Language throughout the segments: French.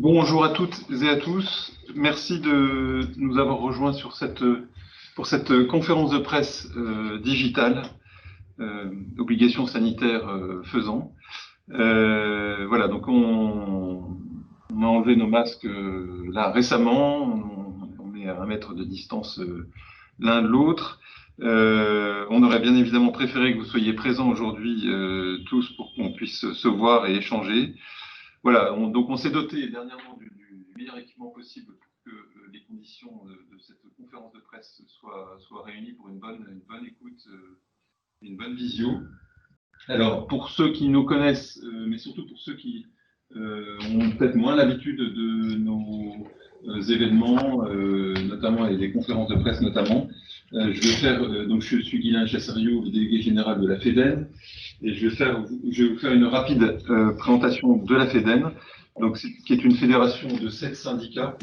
Bonjour à toutes et à tous. Merci de nous avoir rejoints pour cette conférence de presse digitale, obligations sanitaires faisant. Voilà, donc on a enlevé nos masques là récemment. On est à 1 mètre de distance l'un de l'autre. On aurait bien évidemment préféré que vous soyez présents aujourd'hui tous pour qu'on puisse se voir et échanger. Voilà, donc on s'est doté dernièrement du meilleur équipement possible pour que les conditions de cette conférence de presse soient réunies pour une bonne écoute, une bonne visio. Alors, pour ceux qui nous connaissent, mais surtout pour ceux qui ont peut-être moins l'habitude de nos événements, notamment et des conférences de presse notamment, je vais faire, donc je suis Guylain Chassario, délégué général de la FEDEN, et je vais vous faire une rapide présentation de la FEDEN, donc, qui est une fédération de 7 syndicats.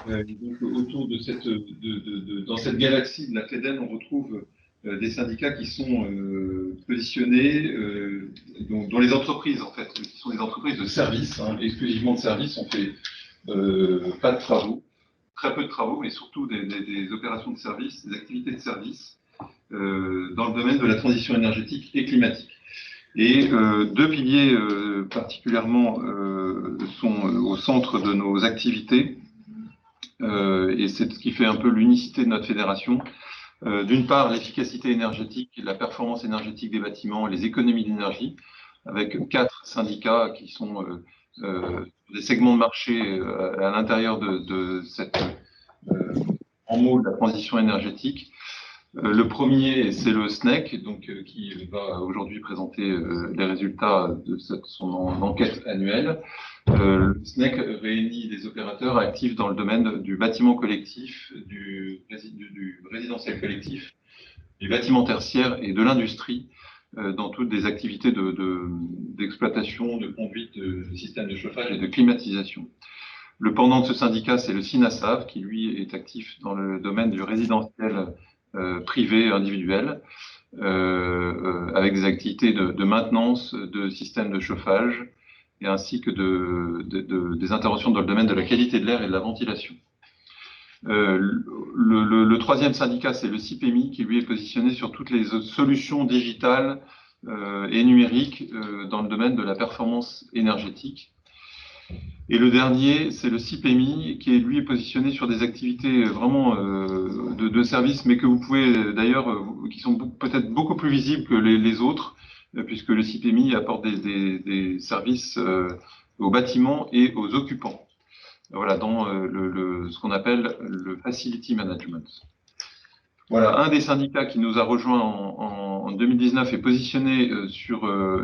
Donc, autour de dans cette galaxie de la FEDEN, on retrouve des syndicats qui sont positionnés dans les entreprises, en fait, qui sont des entreprises de services, exclusivement de services. On fait pas de travaux, très peu de travaux, mais surtout des opérations de services, des activités de services dans le domaine de la transition énergétique et climatique. Et deux piliers particulièrement sont au centre de nos activités, et c'est ce qui fait un peu l'unicité de notre fédération. D'une part, l'efficacité énergétique, la performance énergétique des bâtiments, les économies d'énergie, avec 4 syndicats qui sont des segments de marché à l'intérieur de cette en mots de la transition énergétique. Le premier, c'est le SNEC, donc, qui va aujourd'hui présenter les résultats de son enquête annuelle. Le SNEC réunit des opérateurs actifs dans le domaine du bâtiment collectif, du résidentiel collectif, du bâtiment tertiaire et de l'industrie, dans toutes des activités d'exploitation, de conduite de systèmes de chauffage et de climatisation. Le pendant de ce syndicat, c'est le SINASAV, qui lui est actif dans le domaine du résidentiel privé individuel, avec des activités de maintenance de systèmes de chauffage, et ainsi que des interventions dans le domaine de la qualité de l'air et de la ventilation. Le troisième syndicat, c'est le CIPEMI, qui lui est positionné sur toutes les solutions digitales et numériques dans le domaine de la performance énergétique. Et le dernier, c'est le CIPEMI, qui lui est positionné sur des activités vraiment de services, mais que vous pouvez d'ailleurs, qui sont peut-être beaucoup plus visibles que les autres, puisque le CIPEMI apporte des services aux bâtiments et aux occupants. Voilà, dans ce qu'on appelle le Facility Management. Voilà, un des syndicats qui nous a rejoints en 2019 est positionné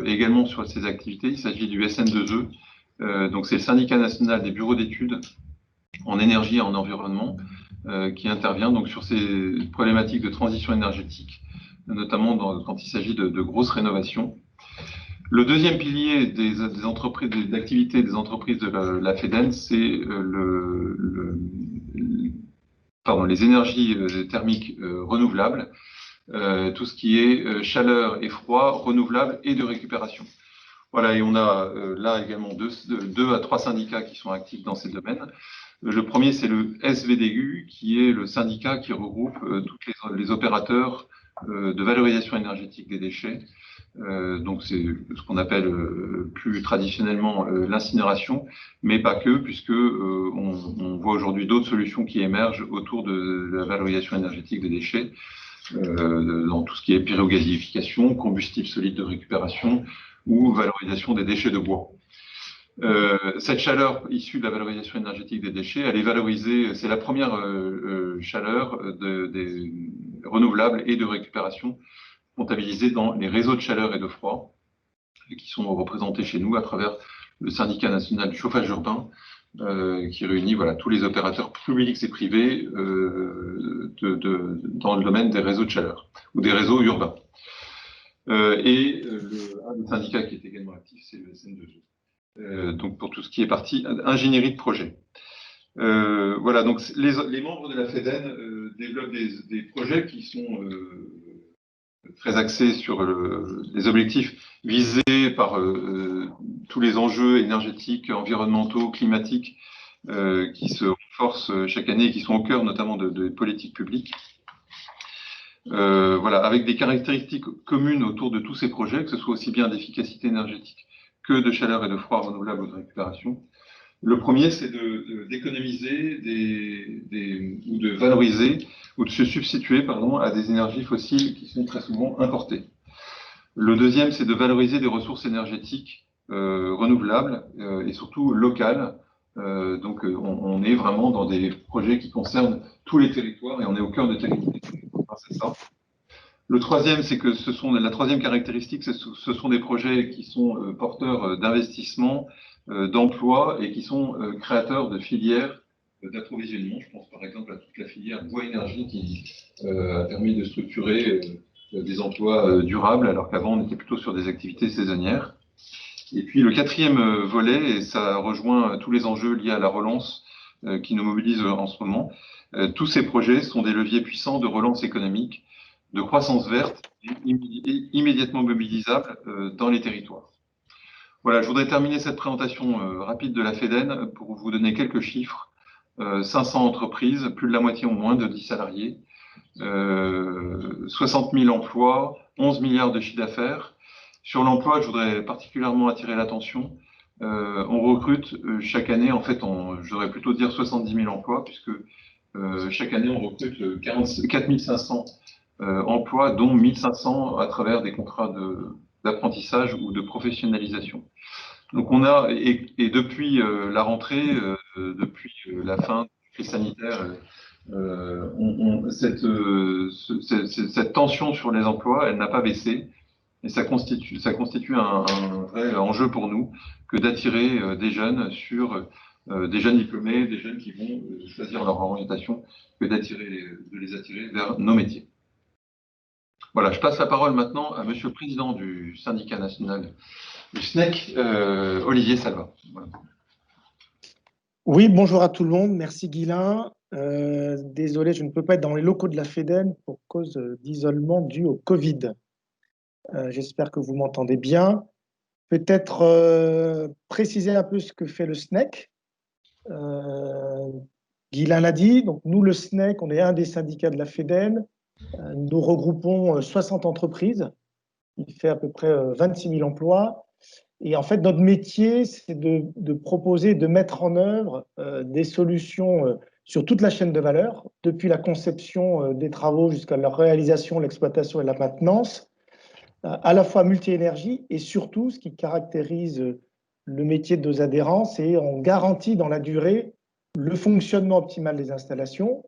également sur ces activités. Il s'agit du SN2E. Donc, c'est le syndicat national des bureaux d'études en énergie et en environnement qui intervient donc sur ces problématiques de transition énergétique, notamment quand il s'agit de grosses rénovations. Le deuxième pilier des entreprises, d'activité des entreprises de la FEDEN, c'est les énergies thermiques renouvelables, tout ce qui est chaleur et froid renouvelable et de récupération. Voilà, et on a là également deux à trois syndicats qui sont actifs dans ces domaines. Le premier, c'est le SVDU, qui est le syndicat qui regroupe tous les opérateurs de valorisation énergétique des déchets. Donc c'est ce qu'on appelle plus traditionnellement l'incinération, mais pas que, puisque on voit aujourd'hui d'autres solutions qui émergent autour de la valorisation énergétique des déchets, dans tout ce qui est pyrogasification, combustible solide de récupération ou valorisation des déchets de bois. Cette chaleur issue de la valorisation énergétique des déchets, elle est valorisée, c'est la première chaleur des renouvelables et de récupération comptabilisés dans les réseaux de chaleur et de froid qui sont représentés chez nous à travers le syndicat national du chauffage urbain qui réunit tous les opérateurs publics et privés dans le domaine des réseaux de chaleur ou des réseaux urbains. Un des syndicats qui est également actif, c'est le SN2E. Donc pour tout ce qui est partie ingénierie de projet. Voilà, donc les membres de la FEDEN développent des projets qui sont très axé sur les objectifs visés par tous les enjeux énergétiques, environnementaux, climatiques qui se renforcent chaque année et qui sont au cœur notamment de politiques publiques. Voilà, avec des caractéristiques communes autour de tous ces projets, que ce soit aussi bien d'efficacité énergétique que de chaleur et de froid renouvelable ou de récupération. Le premier, c'est d'économiser ou de valoriser ou de se substituer à des énergies fossiles qui sont très souvent importées. Le deuxième, c'est de valoriser des ressources énergétiques renouvelables et surtout locales. Donc, on est vraiment dans des projets qui concernent tous les territoires et on est au cœur de territoires. C'est ça. Le troisième, c'est que la troisième caractéristique, ce sont des projets qui sont porteurs d'investissements, d'emplois et qui sont créateurs de filières d'approvisionnement. Je pense par exemple à toute la filière bois-énergie qui a permis de structurer des emplois durables, alors qu'avant on était plutôt sur des activités saisonnières. Et puis le quatrième volet, et ça rejoint tous les enjeux liés à la relance qui nous mobilisent en ce moment, tous ces projets sont des leviers puissants de relance économique, de croissance verte, immédiatement mobilisables dans les territoires. Voilà, je voudrais terminer cette présentation rapide de la FEDEN pour vous donner quelques chiffres. 500 entreprises, plus de la moitié ont moins de 10 salariés, 60 000 emplois, 11 milliards de chiffre d'affaires. Sur l'emploi, je voudrais particulièrement attirer l'attention. On recrute chaque année, en fait, je devrais plutôt dire 70 000 emplois, puisque chaque année, on recrute 4 500 emplois, dont 1 500 à travers des contrats d'apprentissage ou de professionnalisation. Donc on a, et depuis la rentrée, depuis la fin de la crise sanitaire, cette tension sur les emplois, elle n'a pas baissé. Et ça constitue un vrai enjeu pour nous que d'attirer des jeunes des jeunes diplômés, des jeunes qui vont choisir leur orientation, que de les attirer vers nos métiers. Voilà, je passe la parole maintenant à Monsieur le Président du syndicat national du SNEC, Olivier Salva. Voilà. Oui, bonjour à tout le monde. Merci Guilain. Désolé, je ne peux pas être dans les locaux de la FEDEN pour cause d'isolement dû au Covid. J'espère que vous m'entendez bien. Peut-être préciser un peu ce que fait le SNEC. Guilain l'a dit, donc nous, le SNEC, on est un des syndicats de la FEDEN. Nous regroupons 60 entreprises. Il fait à peu près 26 000 emplois. Et en fait, notre métier, c'est de proposer, de mettre en œuvre des solutions sur toute la chaîne de valeur, depuis la conception des travaux jusqu'à leur réalisation, l'exploitation et la maintenance, à la fois multi-énergie et surtout, ce qui caractérise le métier de nos adhérents, c'est on garantit dans la durée le fonctionnement optimal des installations,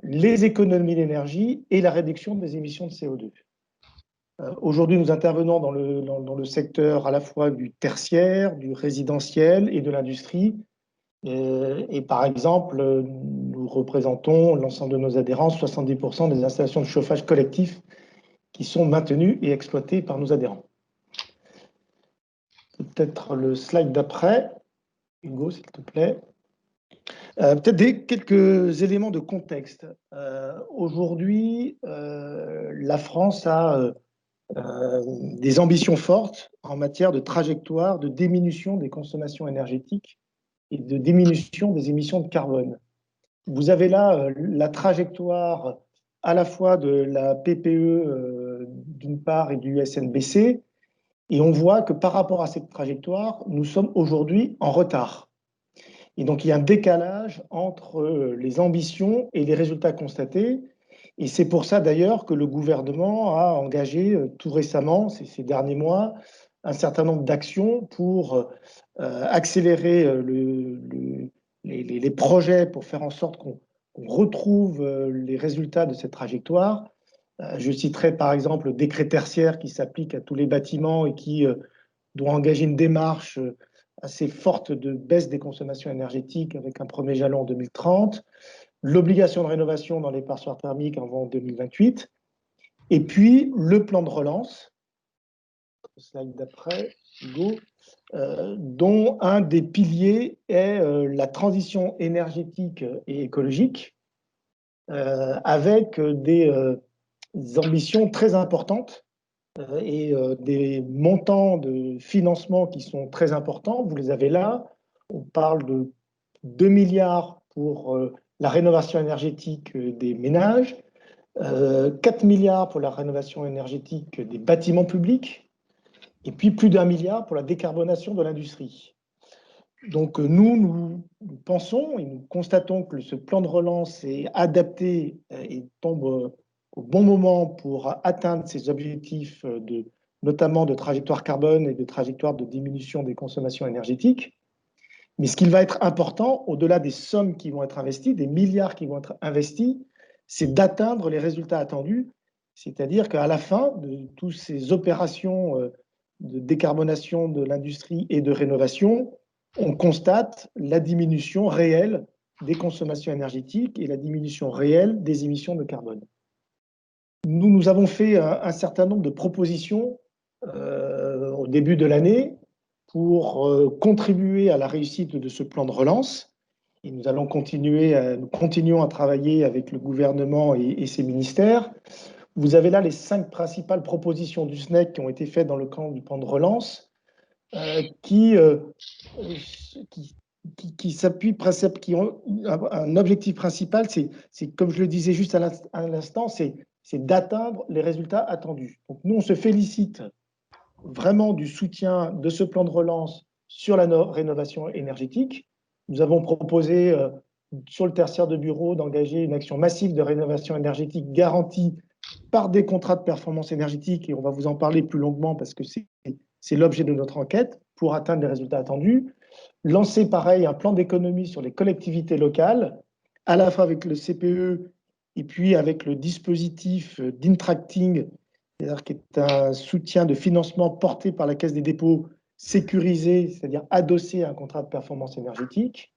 les économies d'énergie et la réduction des émissions de CO2. Aujourd'hui, nous intervenons dans le secteur à la fois du tertiaire, du résidentiel et de l'industrie. Et par exemple, nous représentons l'ensemble de nos adhérents, 70% des installations de chauffage collectif qui sont maintenues et exploitées par nos adhérents. Peut-être le slide d'après. Hugo, s'il te plaît. Peut-être quelques éléments de contexte. Aujourd'hui, la France a des ambitions fortes en matière de trajectoire de diminution des consommations énergétiques et de diminution des émissions de carbone. Vous avez là la trajectoire à la fois de la PPE d'une part et du SNBC, et on voit que par rapport à cette trajectoire, nous sommes aujourd'hui en retard. Et donc il y a un décalage entre les ambitions et les résultats constatés. Et c'est pour ça d'ailleurs que le gouvernement a engagé tout récemment, ces derniers mois, un certain nombre d'actions pour accélérer les projets pour faire en sorte qu'on retrouve les résultats de cette trajectoire. Je citerai par exemple le décret tertiaire qui s'applique à tous les bâtiments et qui doit engager une démarche assez forte de baisse des consommations énergétiques avec un premier jalon en 2030. L'obligation de rénovation dans les passoires thermiques avant 2028, et puis le plan de relance, slide d'après, Hugo, dont un des piliers est la transition énergétique et écologique, avec ambitions très importantes et des montants de financement qui sont très importants. Vous les avez là. On parle de 2 milliards pour la rénovation énergétique des ménages, 4 milliards pour la rénovation énergétique des bâtiments publics, et puis plus d'1 milliard pour la décarbonation de l'industrie. Donc nous pensons et nous constatons que ce plan de relance est adapté et tombe au bon moment pour atteindre ces objectifs notamment de trajectoire carbone et de trajectoire de diminution des consommations énergétiques. Mais ce qui va être important, au-delà des sommes qui vont être investies, des milliards qui vont être investis, c'est d'atteindre les résultats attendus. C'est-à-dire qu'à la fin de toutes ces opérations de décarbonation de l'industrie et de rénovation, on constate la diminution réelle des consommations énergétiques et la diminution réelle des émissions de carbone. Nous avons fait un certain nombre de propositions au début de l'année pour contribuer à la réussite de ce plan de relance. Et nous continuons à travailler avec le gouvernement et ses ministères. Vous avez là les 5 principales propositions du SNEC qui ont été faites dans le cadre du plan de relance, qui ont un objectif principal, c'est comme je le disais juste à l'instant, c'est d'atteindre les résultats attendus. Donc nous, on se félicite vraiment du soutien de ce plan de relance sur la rénovation énergétique. Nous avons proposé sur le tertiaire de bureau d'engager une action massive de rénovation énergétique garantie par des contrats de performance énergétique, et on va vous en parler plus longuement parce que c'est l'objet de notre enquête, pour atteindre les résultats attendus. Lancer pareil un plan d'économie sur les collectivités locales, à la fois avec le CPE et puis avec le dispositif d'Intracting, c'est-à-dire qui est un soutien de financement porté par la Caisse des dépôts sécurisé, c'est-à-dire adossé à un contrat de performance énergétique.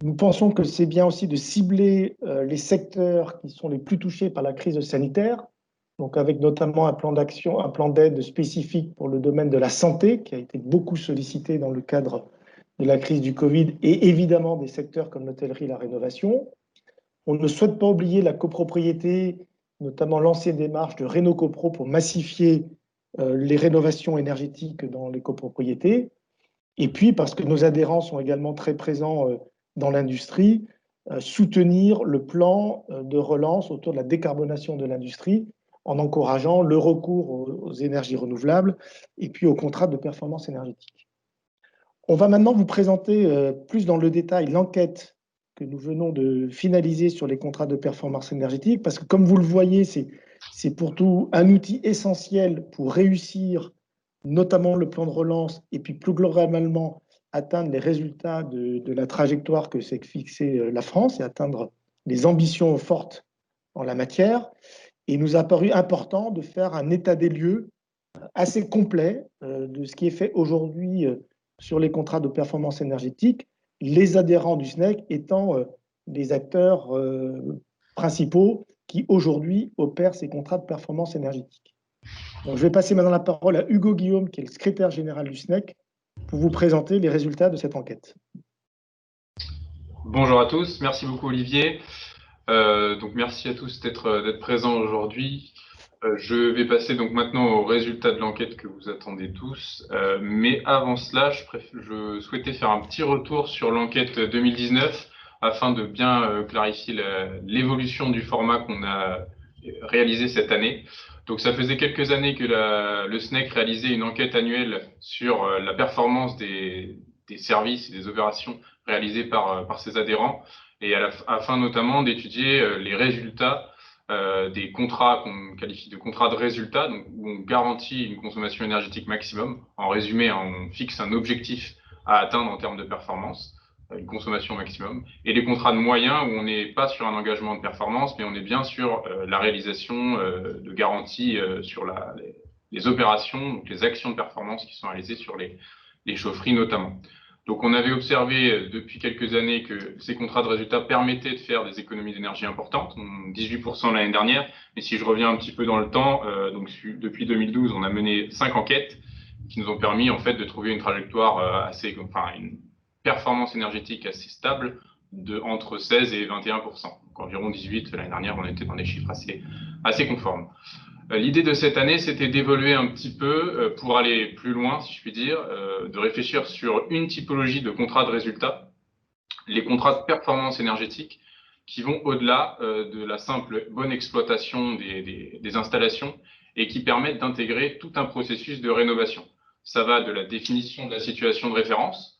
Nous pensons que c'est bien aussi de cibler les secteurs qui sont les plus touchés par la crise sanitaire, donc avec notamment un plan d'action, un plan d'aide spécifique pour le domaine de la santé, qui a été beaucoup sollicité dans le cadre de la crise du Covid, et évidemment des secteurs comme l'hôtellerie et la rénovation. On ne souhaite pas oublier la copropriété, notamment lancer des démarches de Rénocopro pour massifier les rénovations énergétiques dans les copropriétés. Et puis, parce que nos adhérents sont également très présents dans l'industrie, soutenir le plan de relance autour de la décarbonation de l'industrie en encourageant le recours aux énergies renouvelables et puis aux contrats de performance énergétique. On va maintenant vous présenter plus dans le détail l'enquête que nous venons de finaliser sur les contrats de performance énergétique, parce que comme vous le voyez, c'est pour tout un outil essentiel pour réussir notamment le plan de relance et puis plus globalement atteindre les résultats de la trajectoire que s'est fixée la France et atteindre les ambitions fortes en la matière. Et il nous a paru important de faire un état des lieux assez complet de ce qui est fait aujourd'hui sur les contrats de performance énergétique, les adhérents du SNEC étant les acteurs principaux qui aujourd'hui opèrent ces contrats de performance énergétique. Donc, je vais passer maintenant la parole à Hugo Guillaume, qui est le secrétaire général du SNEC, pour vous présenter les résultats de cette enquête. Bonjour à tous, merci beaucoup Olivier. Donc merci à tous d'être présents aujourd'hui. Je vais passer donc maintenant aux résultats de l'enquête que vous attendez tous. Mais avant cela, je souhaitais faire un petit retour sur l'enquête 2019 afin de bien clarifier l'évolution du format qu'on a réalisé cette année. Donc ça faisait quelques années que le SNEC réalisait une enquête annuelle sur la performance des services et des opérations réalisées par ses adhérents, et afin notamment d'étudier les résultats des contrats qu'on qualifie de contrats de résultat, donc où on garantit une consommation énergétique maximum. En résumé, on fixe un objectif à atteindre en termes de performance, une consommation maximum, et les contrats de moyens où on n'est pas sur un engagement de performance, mais on est bien sur la réalisation de garanties sur les opérations, donc les actions de performance qui sont réalisées sur les chaufferies notamment. Donc on avait observé depuis quelques années que ces contrats de résultats permettaient de faire des économies d'énergie importantes, 18% l'année dernière, mais si je reviens un petit peu dans le temps, donc depuis 2012, on a mené 5 enquêtes qui nous ont permis en fait de trouver une trajectoire une performance énergétique assez stable de entre 16 et 21%. Donc donc environ 18. L'année dernière, on était dans des chiffres assez conformes. L'idée de cette année, c'était d'évoluer un petit peu pour aller plus loin, si je puis dire, de réfléchir sur une typologie de contrats de résultats, les contrats de performance énergétique, qui vont au-delà de la simple bonne exploitation des installations et qui permettent d'intégrer tout un processus de rénovation. Ça va de la définition de la situation de référence.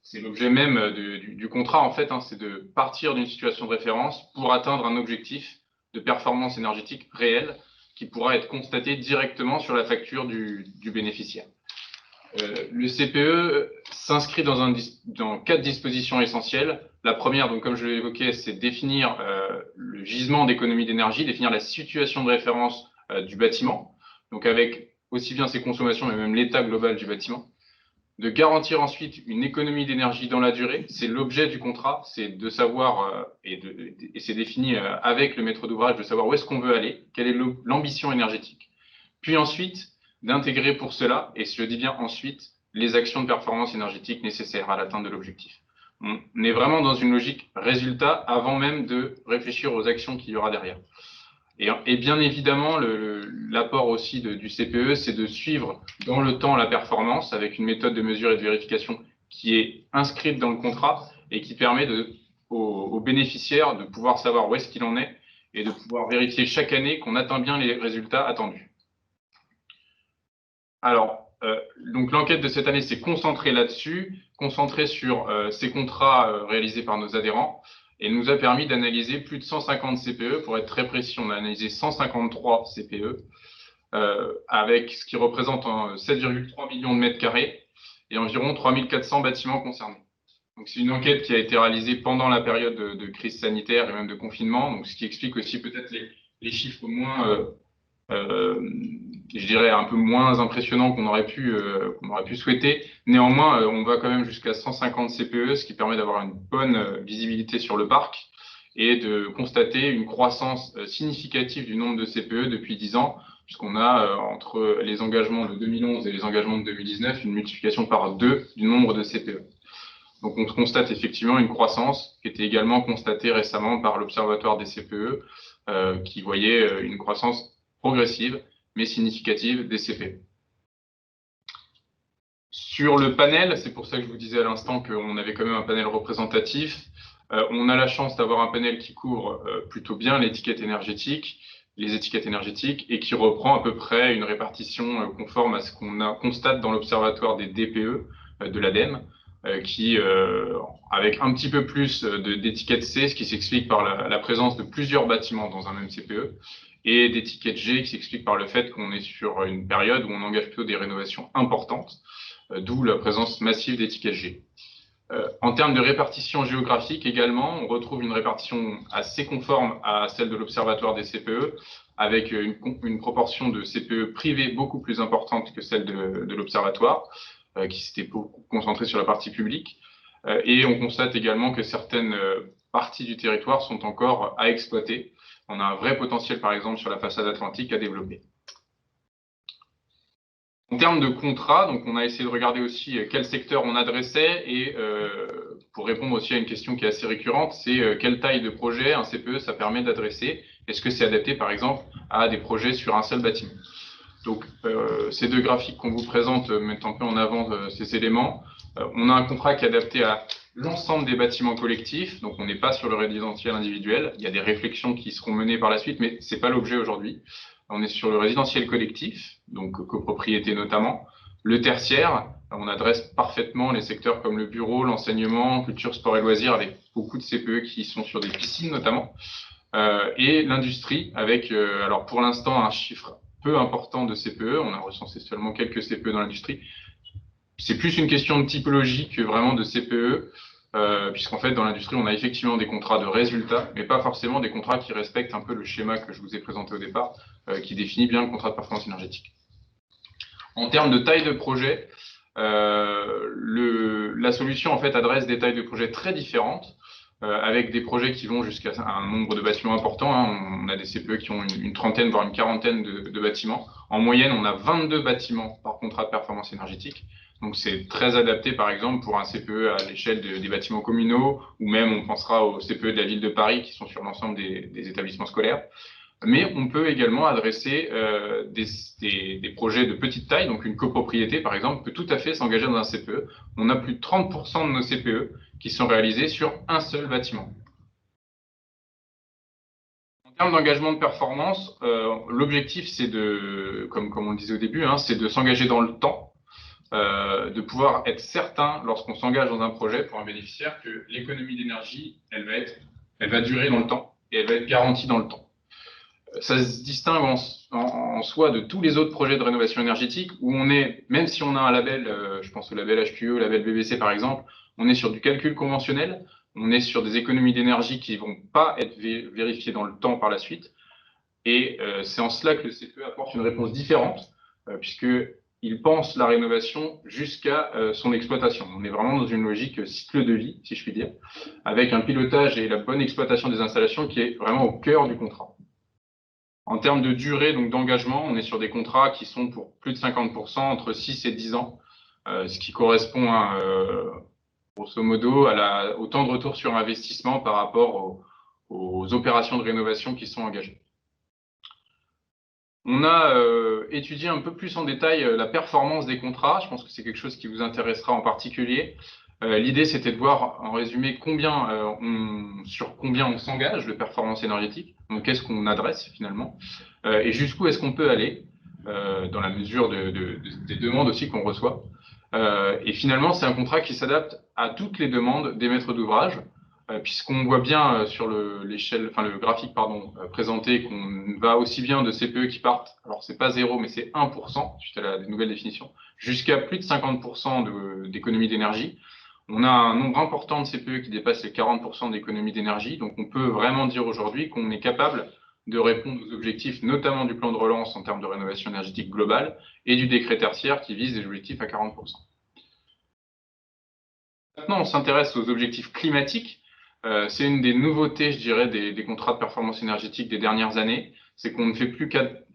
C'est l'objet même du contrat, en fait, hein, c'est de partir d'une situation de référence pour atteindre un objectif de performance énergétique réelle qui pourra être constaté directement sur la facture du bénéficiaire. Le CPE s'inscrit dans 4 dispositions essentielles. La première, donc, comme je l'ai évoqué, c'est définir le gisement d'économie d'énergie, définir la situation de référence du bâtiment, donc avec aussi bien ses consommations, mais même l'état global du bâtiment. De garantir ensuite une économie d'énergie dans la durée, c'est l'objet du contrat, c'est de savoir, et c'est défini avec le maître d'ouvrage, de savoir où est-ce qu'on veut aller, quelle est l'ambition énergétique. Puis ensuite, d'intégrer pour cela, et je dis bien ensuite, les actions de performance énergétique nécessaires à l'atteinte de l'objectif. On est vraiment dans une logique résultat avant même de réfléchir aux actions qu'il y aura derrière. Et bien évidemment, l'apport aussi du CPE, c'est de suivre dans le temps la performance avec une méthode de mesure et de vérification qui est inscrite dans le contrat et qui permet aux bénéficiaires de pouvoir savoir où est-ce qu'il en est et de pouvoir vérifier chaque année qu'on atteint bien les résultats attendus. Alors, donc l'enquête de cette année s'est concentrée là-dessus, concentrée sur ces contrats réalisés par nos adhérents. Et nous a permis d'analyser plus de 150 CPE. Pour être très précis, on a analysé 153 CPE, avec ce qui représente 7,3 millions de mètres carrés et environ 3400 bâtiments concernés. Donc, c'est une enquête qui a été réalisée pendant la période de crise sanitaire et même de confinement, donc ce qui explique aussi peut-être les chiffres moins, je dirais, un peu moins impressionnants qu'on aurait pu souhaiter. Néanmoins, on va quand même jusqu'à 150 CPE, ce qui permet d'avoir une bonne visibilité sur le parc et de constater une croissance significative du nombre de CPE depuis 10 ans, puisqu'on a, entre les engagements de 2011 et les engagements de 2019, une multiplication par 2 du nombre de CPE. Donc, on constate effectivement une croissance qui était également constatée récemment par l'Observatoire des CPE, qui voyait une croissance progressive, mais significative des CPE. Sur le panel, c'est pour ça que je vous disais à l'instant qu'on avait quand même un panel représentatif. On a la chance d'avoir un panel qui couvre plutôt bien l'étiquette énergétique, les étiquettes énergétiques, et qui reprend à peu près une répartition conforme à ce qu'on constate dans l'Observatoire des DPE de l'ADEME, qui, avec un petit peu plus d'étiquette C, ce qui s'explique par la présence de plusieurs bâtiments dans un même CPE, et d'étiquette G, qui s'explique par le fait qu'on est sur une période où on engage plutôt des rénovations importantes, d'où la présence massive d'étiquette G. En termes de répartition géographique également, on retrouve une répartition assez conforme à celle de l'Observatoire des CPE, avec une proportion de CPE privés beaucoup plus importante que celle de l'Observatoire, qui s'était beaucoup concentrée sur la partie publique. Et on constate également que certaines parties du territoire sont encore à exploiter. On a un vrai potentiel, par exemple, sur la façade atlantique à développer. En termes de contrat, donc on a essayé de regarder aussi quel secteur on adressait et pour répondre aussi à une question qui est assez récurrente, c'est quelle taille de projet un CPE ça permet d'adresser. Est-ce que c'est adapté, par exemple, à des projets sur un seul bâtiment? Donc, ces deux graphiques qu'on vous présente mettent un peu en avant ces éléments. On a un contrat qui est adapté à l'ensemble des bâtiments collectifs, donc on n'est pas sur le résidentiel individuel. Il y a des réflexions qui seront menées par la suite, mais ce n'est pas l'objet aujourd'hui. On est sur le résidentiel collectif, donc copropriété notamment. Le tertiaire, on adresse parfaitement les secteurs comme le bureau, l'enseignement, culture, sport et loisirs, avec beaucoup de CPE qui sont sur des piscines notamment. Et l'industrie, avec, alors pour l'instant, un chiffre peu important de CPE. On a recensé seulement quelques CPE dans l'industrie. C'est plus une question de typologie que vraiment de CPE, puisqu'en fait, dans l'industrie, on a effectivement des contrats de résultats, mais pas forcément des contrats qui respectent un peu le schéma que je vous ai présenté au départ, qui définit bien le contrat de performance énergétique. En termes de taille de projet, la solution en fait adresse des tailles de projet très différentes, avec des projets qui vont jusqu'à un nombre de bâtiments important. Hein. On a des CPE qui ont une trentaine, voire une quarantaine de bâtiments. En moyenne, on a 22 bâtiments par contrat de performance énergétique. Donc, c'est très adapté, par exemple, pour un CPE à l'échelle des bâtiments communaux, ou même on pensera aux CPE de la ville de Paris qui sont sur l'ensemble des établissements scolaires. Mais on peut également adresser des projets de petite taille, donc une copropriété, par exemple, peut tout à fait s'engager dans un CPE. On a plus de 30% de nos CPE qui sont réalisés sur un seul bâtiment. En termes d'engagement de performance, l'objectif, c'est comme on le disait au début, hein, c'est de s'engager dans le temps, de pouvoir être certain, lorsqu'on s'engage dans un projet pour un bénéficiaire, que l'économie d'énergie, elle va durer dans le temps et elle va être garantie dans le temps. Ça se distingue en soi de tous les autres projets de rénovation énergétique où on est, même si on a un label, je pense au label HQE, label BBC par exemple, on est sur du calcul conventionnel, on est sur des économies d'énergie qui vont pas être vérifiées dans le temps par la suite. Et c'est en cela que le CPE apporte une réponse différente, puisqu'il pense la rénovation jusqu'à son exploitation. On est vraiment dans une logique cycle de vie, si je puis dire, avec un pilotage et la bonne exploitation des installations qui est vraiment au cœur du contrat. En termes de durée, donc d'engagement, on est sur des contrats qui sont pour plus de 50%, entre 6 et 10 ans, ce qui correspond grosso modo au temps de retour sur investissement par rapport aux opérations de rénovation qui sont engagées. On a étudié un peu plus en détail la performance des contrats. Je pense que c'est quelque chose qui vous intéressera en particulier. L'idée, c'était de voir en résumé sur combien on s'engage de performance énergétique, donc qu'est-ce qu'on adresse finalement, et jusqu'où est-ce qu'on peut aller, dans la mesure des demandes aussi qu'on reçoit. Et finalement, c'est un contrat qui s'adapte à toutes les demandes des maîtres d'ouvrage, puisqu'on voit bien sur le graphique présenté qu'on va aussi bien de CPE qui partent, alors c'est pas 0, mais c'est 1%, suite à la nouvelle définition, jusqu'à plus de 50% d'économie d'énergie. On a un nombre important de CPE qui dépasse les 40% d'économie d'énergie, donc on peut vraiment dire aujourd'hui qu'on est capable de répondre aux objectifs, notamment du plan de relance en termes de rénovation énergétique globale et du décret tertiaire qui vise des objectifs à 40%. Maintenant, on s'intéresse aux objectifs climatiques. C'est une des nouveautés, je dirais, des contrats de performance énergétique des dernières années. C'est qu'on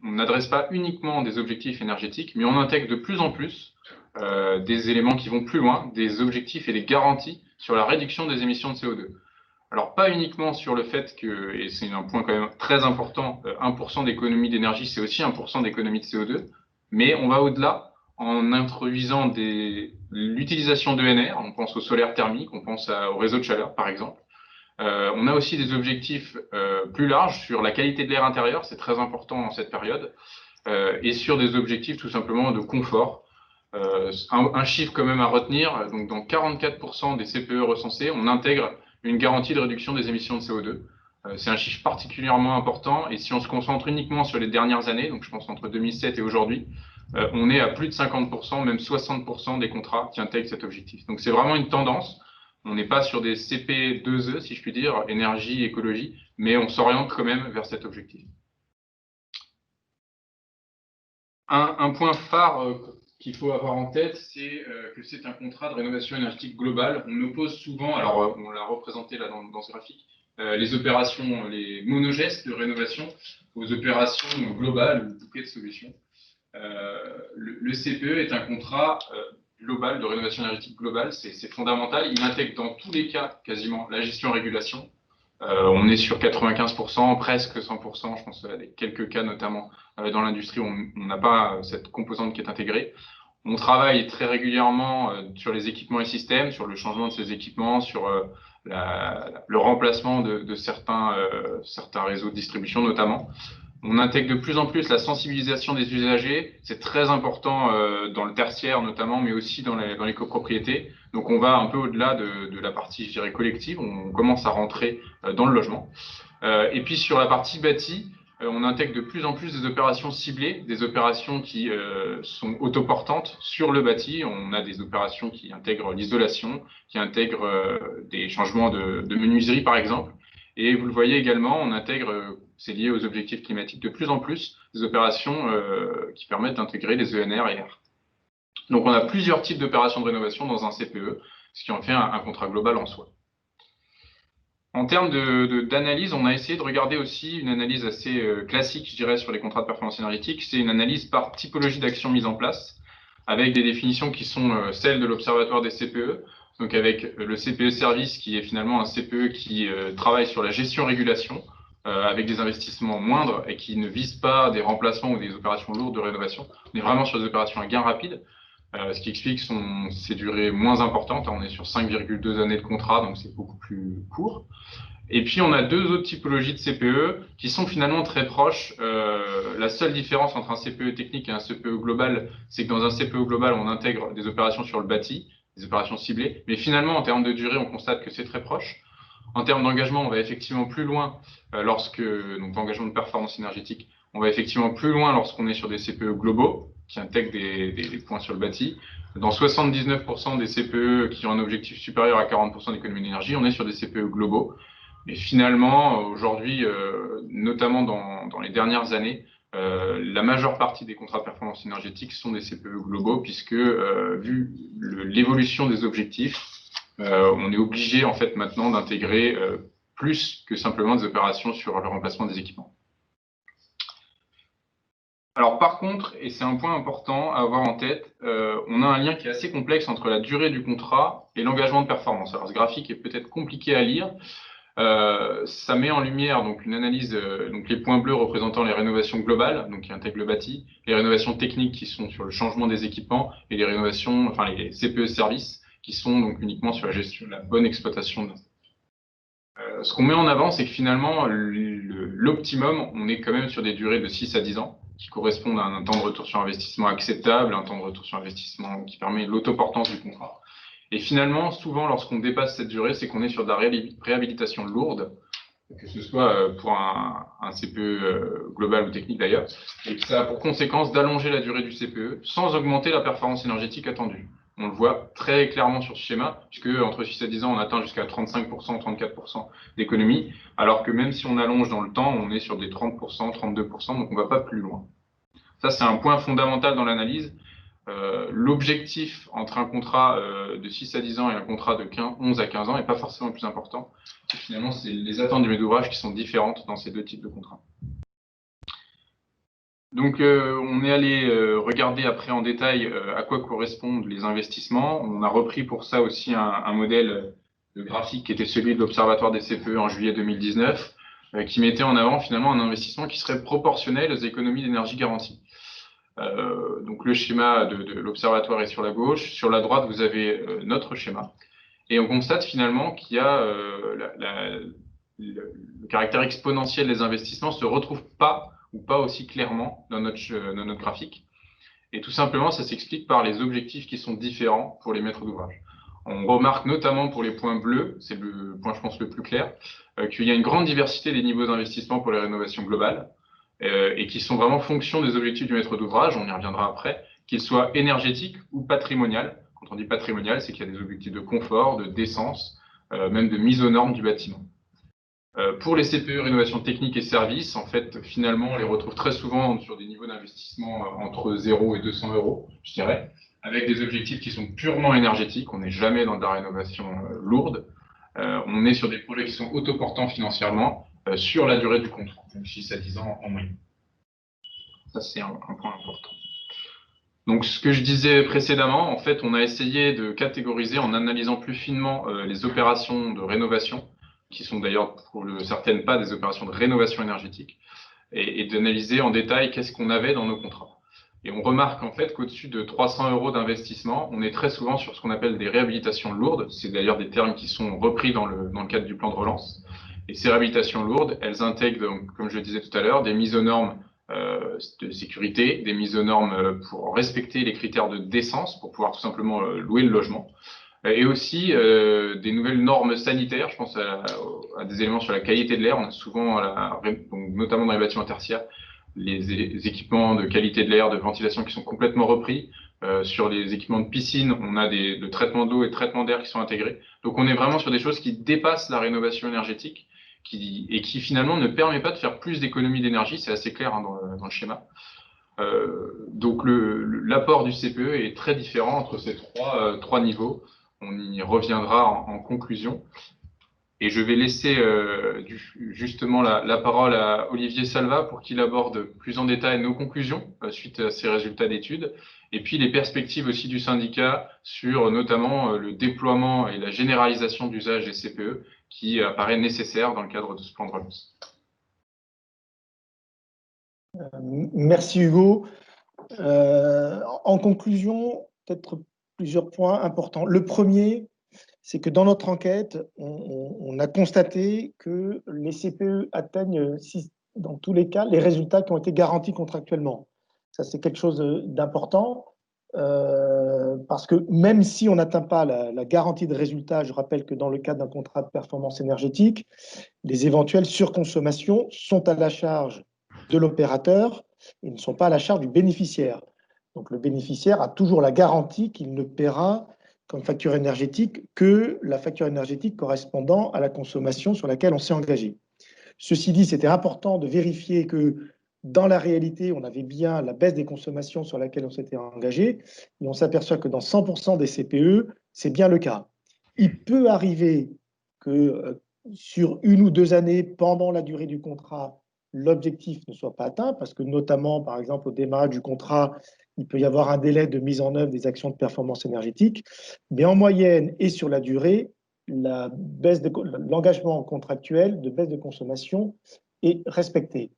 n'adresse pas uniquement des objectifs énergétiques, mais on intègre de plus en plus des éléments qui vont plus loin, des objectifs et des garanties sur la réduction des émissions de CO2. Alors, pas uniquement sur le fait que, et c'est un point quand même très important, 1% d'économie d'énergie, c'est aussi 1% d'économie de CO2, mais on va au-delà en introduisant l'utilisation d'ENR, on pense au solaire thermique, on pense au réseau de chaleur, par exemple. On a aussi des objectifs plus larges sur la qualité de l'air intérieur, c'est très important en cette période, et sur des objectifs tout simplement de confort. Un chiffre quand même à retenir, donc dans 44% des CPE recensés, on intègre une garantie de réduction des émissions de CO2. C'est un chiffre particulièrement important, et si on se concentre uniquement sur les dernières années, donc je pense entre 2007 et aujourd'hui, on est à plus de 50%, même 60% des contrats qui intègrent cet objectif. Donc c'est vraiment une tendance. On n'est pas sur des CP 2E, si je puis dire, énergie, écologie, mais on s'oriente quand même vers cet objectif. Un point phare qu'il faut avoir en tête, c'est que c'est un contrat de rénovation énergétique globale. On oppose souvent, alors on l'a représenté là dans ce graphique, les opérations, les monogestes de rénovation aux opérations globales ou bouquet de solutions. Le CPE est un contrat global de rénovation énergétique globale, c'est fondamental. Il intègre dans tous les cas quasiment la gestion-régulation. On est sur 95%, presque 100%, je pense à quelques cas notamment dans l'industrie où on n'a pas cette composante qui est intégrée. On travaille très régulièrement sur les équipements et systèmes, sur le changement de ces équipements, sur le remplacement de certains réseaux de distribution notamment. On intègre de plus en plus la sensibilisation des usagers. C'est très important dans le tertiaire notamment, mais aussi dans les copropriétés. Donc on va un peu au-delà de la partie, je dirais, collective. On commence à rentrer dans le logement. Et puis sur la partie bâti, on intègre de plus en plus des opérations ciblées, des opérations qui sont autoportantes sur le bâti. On a des opérations qui intègrent l'isolation, qui intègrent des changements de menuiserie par exemple. Et vous le voyez également, on intègre, c'est lié aux objectifs climatiques, de plus en plus des opérations qui permettent d'intégrer des ENR et R. Donc on a plusieurs types d'opérations de rénovation dans un CPE, ce qui en fait un contrat global en soi. En termes d'analyse, on a essayé de regarder aussi une analyse assez classique, je dirais, sur les contrats de performance énergétique. C'est une analyse par typologie d'action mise en place. avec des définitions qui sont celles de l'Observatoire des CPE, donc avec le CPE Service qui est finalement un CPE qui travaille sur la gestion-régulation, avec des investissements moindres et qui ne vise pas des remplacements ou des opérations lourdes de rénovation. On est vraiment sur des opérations à gain rapide, ce qui explique ses durées moins importantes. On est sur 5,2 années de contrat, donc c'est beaucoup plus court. Et puis, on a deux autres typologies de CPE qui sont finalement très proches. La seule différence entre un CPE technique et un CPE global, c'est que dans un CPE global, on intègre des opérations sur le bâti, des opérations ciblées. Mais finalement, en termes de durée, on constate que c'est très proche. En termes d'engagement, on va effectivement plus loin donc d'engagement de performance énergétique, on va effectivement plus loin lorsqu'on est sur des CPE globaux qui intègrent des points sur le bâti. Dans 79% des CPE qui ont un objectif supérieur à 40% d'économie d'énergie, on est sur des CPE globaux. Mais finalement, aujourd'hui, notamment dans les dernières années, la majeure partie des contrats de performance énergétique sont des CPE globaux, puisque vu l'évolution des objectifs, on est obligé en fait maintenant d'intégrer plus que simplement des opérations sur le remplacement des équipements. Alors par contre, et c'est un point important à avoir en tête, on a un lien qui est assez complexe entre la durée du contrat et l'engagement de performance. Alors ce graphique est peut-être compliqué à lire. Ça met en lumière donc une analyse, donc les points bleus représentant les rénovations globales, donc qui intègrent le bâti, les rénovations techniques qui sont sur le changement des équipements et les rénovations, enfin les CPE services qui sont donc uniquement sur la gestion de la bonne exploitation. Ce qu'on met en avant, c'est que finalement, l'optimum, on est quand même sur des durées de 6 à 10 ans, qui correspondent à un temps de retour sur investissement acceptable, un temps de retour sur investissement qui permet l'autoportance du contrat. Et finalement, souvent, lorsqu'on dépasse cette durée, c'est qu'on est sur de la réhabilitation lourde, que ce soit pour un CPE global ou technique d'ailleurs, et que ça a pour conséquence d'allonger la durée du CPE sans augmenter la performance énergétique attendue. On le voit très clairement sur ce schéma, puisque entre 6 à 10 ans, on atteint jusqu'à 35%, 34% d'économie, alors que même si on allonge dans le temps, on est sur des 30%, 32%, donc on ne va pas plus loin. Ça, c'est un point fondamental dans l'analyse. L'objectif entre un contrat de 6 à 10 ans et un contrat de 11 à 15 ans n'est pas forcément le plus important. Et finalement, c'est les attentes du maître d'ouvrage qui sont différentes dans ces deux types de contrats. Donc, on est allé regarder après en détail à quoi correspondent les investissements. On a repris pour ça aussi un modèle de graphique qui était celui de l'Observatoire des CPE en juillet 2019, qui mettait en avant finalement un investissement qui serait proportionnel aux économies d'énergie garanties. Donc le schéma de l'Observatoire est sur la gauche. Sur la droite, vous avez notre schéma. Et on constate finalement qu'il y a le caractère exponentiel des investissements ne se retrouve pas ou pas aussi clairement dans notre graphique. Et tout simplement, ça s'explique par les objectifs qui sont différents pour les maîtres d'ouvrage. On remarque notamment pour les points bleus, c'est le point, je pense, le plus clair, qu'il y a une grande diversité des niveaux d'investissement pour les rénovations globales et qui sont vraiment fonction des objectifs du maître d'ouvrage, on y reviendra après, qu'ils soient énergétiques ou patrimonial. Quand on dit patrimonial, c'est qu'il y a des objectifs de confort, de décence, même de mise aux normes du bâtiment. Pour les CPE, rénovation technique et services, en fait, finalement, on les retrouve très souvent sur des niveaux d'investissement entre 0 et 200 euros, je dirais, avec des objectifs qui sont purement énergétiques. On n'est jamais dans de la rénovation lourde. On est sur des projets qui sont autoportants financièrement sur la durée du contrat, donc 6 à 10 ans en moyenne. Ça, c'est un point important. Donc, ce que je disais précédemment, en fait, on a essayé de catégoriser en analysant plus finement les opérations de rénovation, qui sont d'ailleurs pour certaines pas des opérations de rénovation énergétique, et d'analyser en détail qu'est-ce qu'on avait dans nos contrats. Et on remarque en fait qu'au-dessus de 300 euros d'investissement, on est très souvent sur ce qu'on appelle des réhabilitations lourdes. C'est d'ailleurs des termes qui sont repris dans le cadre du plan de relance. Et ces réhabilitations lourdes, elles intègrent, donc, comme je le disais tout à l'heure, des mises aux normes de sécurité, des mises aux normes pour respecter les critères de décence, pour pouvoir tout simplement louer le logement, et aussi des nouvelles normes sanitaires. Je pense à des éléments sur la qualité de l'air. On a souvent, donc, notamment dans les bâtiments tertiaires, les équipements de qualité de l'air, de ventilation qui sont complètement repris. Sur les équipements de piscine, on a de traitement d'eau et de traitement d'air qui sont intégrés. Donc on est vraiment sur des choses qui dépassent la rénovation énergétique et qui finalement ne permet pas de faire plus d'économies d'énergie. C'est assez clair hein, dans le schéma. Donc l'apport du CPE est très différent entre ces trois niveaux. On y reviendra en conclusion. Et je vais laisser justement la parole à Olivier Salva pour qu'il aborde plus en détail nos conclusions suite à ces résultats d'études, et puis les perspectives aussi du syndicat sur notamment le déploiement et la généralisation d'usage des CPE qui apparaît nécessaire dans le cadre de ce plan de relance. Merci Hugo. En conclusion, peut-être plusieurs points importants. Le premier, c'est que dans notre enquête, on a constaté que les CPE atteignent, dans tous les cas, les résultats qui ont été garantis contractuellement. Ça, c'est quelque chose d'important, parce que même si on n'atteint pas la garantie de résultat, je rappelle que dans le cadre d'un contrat de performance énergétique, les éventuelles surconsommations sont à la charge de l'opérateur et ne sont pas à la charge du bénéficiaire. Donc le bénéficiaire a toujours la garantie qu'il ne paiera comme facture énergétique que la facture énergétique correspondant à la consommation sur laquelle on s'est engagé. Ceci dit, c'était important de vérifier que dans la réalité, on avait bien la baisse des consommations sur laquelle on s'était engagé, et on s'aperçoit que dans 100% des CPE, c'est bien le cas. Il peut arriver que sur 1 ou 2 années, pendant la durée du contrat, l'objectif ne soit pas atteint, parce que notamment, par exemple, au démarrage du contrat, il peut y avoir un délai de mise en œuvre des actions de performance énergétique, mais en moyenne et sur la durée, l'engagement contractuel de baisse de consommation est respecté.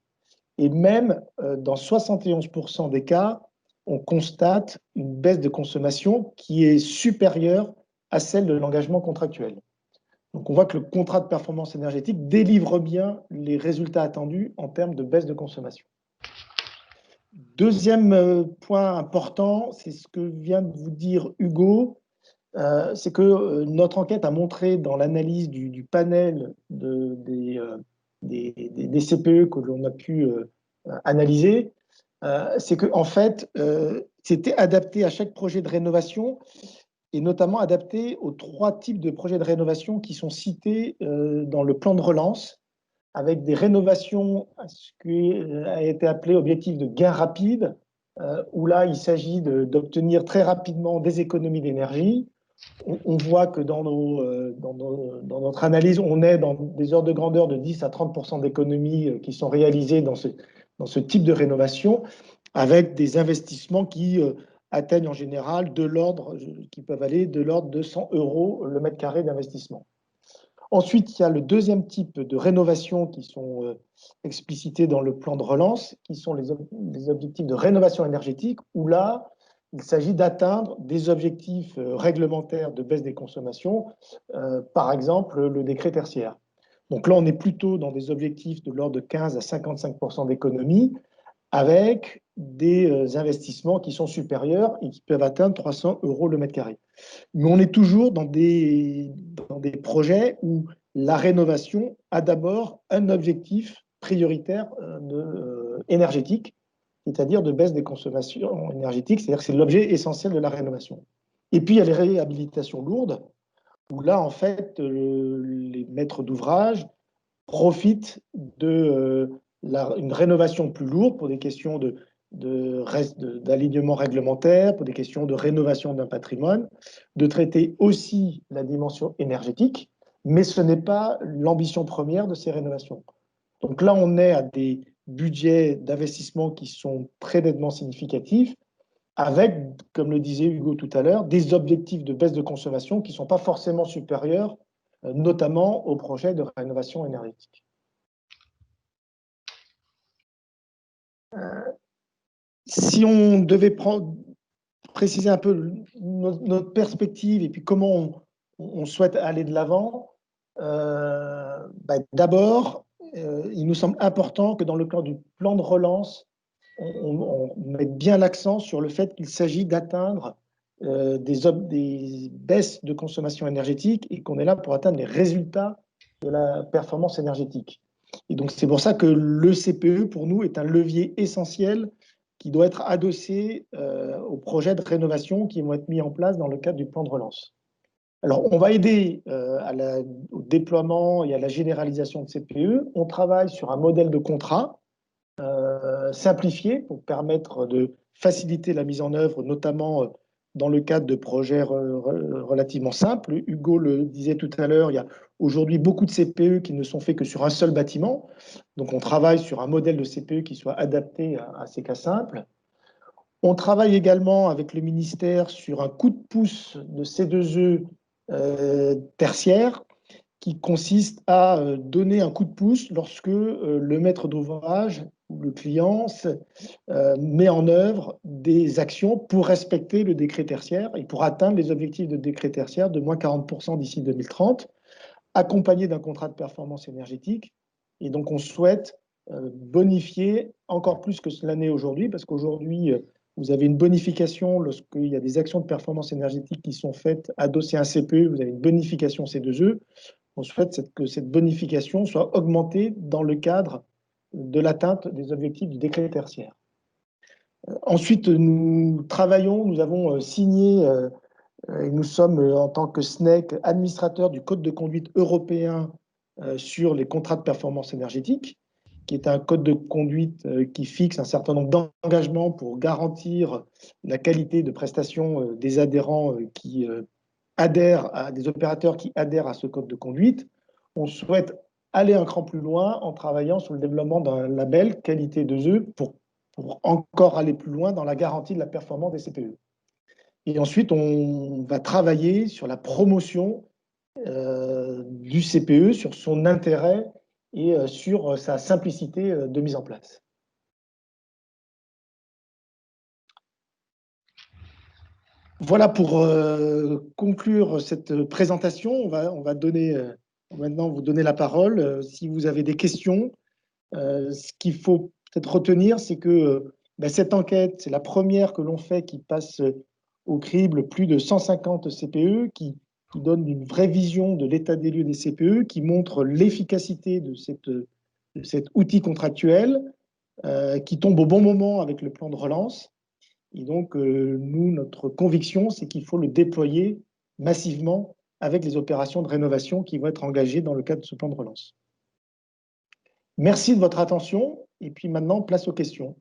Et même dans 71% des cas, on constate une baisse de consommation qui est supérieure à celle de l'engagement contractuel. Donc on voit que le contrat de performance énergétique délivre bien les résultats attendus en termes de baisse de consommation. Deuxième point important, c'est ce que vient de vous dire Hugo, c'est que notre enquête a montré dans l'analyse du panel des CPE que l'on a pu analyser, c'est qu'en fait, c'était adapté à chaque projet de rénovation et notamment adapté aux 3 types de projets de rénovation qui sont cités dans le plan de relance, avec des rénovations à ce qui a été appelé objectif de gain rapide, où là, il s'agit d'obtenir très rapidement des économies d'énergie. On voit que dans notre analyse, on est dans des ordres de grandeur de 10 à 30% d'économies qui sont réalisées dans ce type de rénovation, avec des investissements qui atteignent en général qui peuvent aller de l'ordre de 100 € le mètre carré d'investissement. Ensuite, il y a le deuxième type de rénovation qui sont explicités dans le plan de relance, qui sont les objectifs de rénovation énergétique, où là, il s'agit d'atteindre des objectifs réglementaires de baisse des consommations, par exemple le décret tertiaire. Donc là, on est plutôt dans des objectifs de l'ordre de 15 à 55% d'économie, avec des investissements qui sont supérieurs et qui peuvent atteindre 300 € le mètre carré. Mais on est toujours dans des projets où la rénovation a d'abord un objectif prioritaire énergétique, c'est-à-dire de baisse des consommations énergétiques, c'est-à-dire que c'est l'objet essentiel de la rénovation. Et puis, il y a les réhabilitations lourdes, où là, en fait, les maîtres d'ouvrage profitent d'une rénovation plus lourde pour des questions d'alignement réglementaire, pour des questions de rénovation d'un patrimoine, de traiter aussi la dimension énergétique, mais ce n'est pas l'ambition première de ces rénovations. Donc là, on est à des budgets d'investissement qui sont très nettement significatifs, avec, comme le disait Hugo tout à l'heure, des objectifs de baisse de consommation qui ne sont pas forcément supérieurs, notamment aux projets de rénovation énergétique. Si on devait préciser un peu notre perspective et puis comment on souhaite aller de l'avant, d'abord, il nous semble important que dans le cadre du plan de relance, on mette bien l'accent sur le fait qu'il s'agit d'atteindre des baisses de consommation énergétique et qu'on est là pour atteindre les résultats de la performance énergétique. Et donc, c'est pour ça que le CPE, pour nous, est un levier essentiel qui doit être adossé aux projets de rénovation qui vont être mis en place dans le cadre du plan de relance. Alors, on va aider au déploiement et à la généralisation de CPE. On travaille sur un modèle de contrat simplifié pour permettre de faciliter la mise en œuvre, notamment dans le cadre de projets relativement simples. Hugo le disait tout à l'heure, il y a aujourd'hui beaucoup de CPE qui ne sont faits que sur un seul bâtiment. Donc, on travaille sur un modèle de CPE qui soit adapté à ces cas simples. On travaille également avec le ministère sur un coup de pouce de C2E tertiaire qui consiste à donner un coup de pouce lorsque le maître d'ouvrage ou le client met en œuvre des actions pour respecter le décret tertiaire et pour atteindre les objectifs de décret tertiaire de moins 40% d'ici 2030, accompagné d'un contrat de performance énergétique. Et donc, on souhaite bonifier encore plus que cela n'est aujourd'hui, parce qu'aujourd'hui, vous avez une bonification lorsqu'il y a des actions de performance énergétique qui sont faites adossées à un CPE, vous avez une bonification C2E. On souhaite que cette bonification soit augmentée dans le cadre de l'atteinte des objectifs du décret tertiaire. Ensuite, nous travaillons, nous avons signé, et nous sommes en tant que SNEC administrateurs du Code de conduite européen sur les contrats de performance énergétique, qui est un code de conduite qui fixe un certain nombre d'engagements pour garantir la qualité de prestation des adhérents qui adhèrent à des opérateurs qui adhèrent à ce code de conduite. On souhaite aller un cran plus loin en travaillant sur le développement d'un label qualité 2E pour encore aller plus loin dans la garantie de la performance des CPE. Et ensuite, on va travailler sur la promotion du CPE, sur son intérêt et sur sa simplicité de mise en place. Voilà pour conclure cette présentation. On va donner, maintenant vous donner la parole. Si vous avez des questions, ce qu'il faut peut-être retenir, c'est que cette enquête, c'est la première que l'on fait qui passe au crible plus de 150 CPE, qui donne une vraie vision de l'état des lieux des CPE, qui montre l'efficacité de cet outil contractuel, qui tombe au bon moment avec le plan de relance. Et donc, nous, notre conviction, c'est qu'il faut le déployer massivement avec les opérations de rénovation qui vont être engagées dans le cadre de ce plan de relance. Merci de votre attention. Et puis maintenant, place aux questions.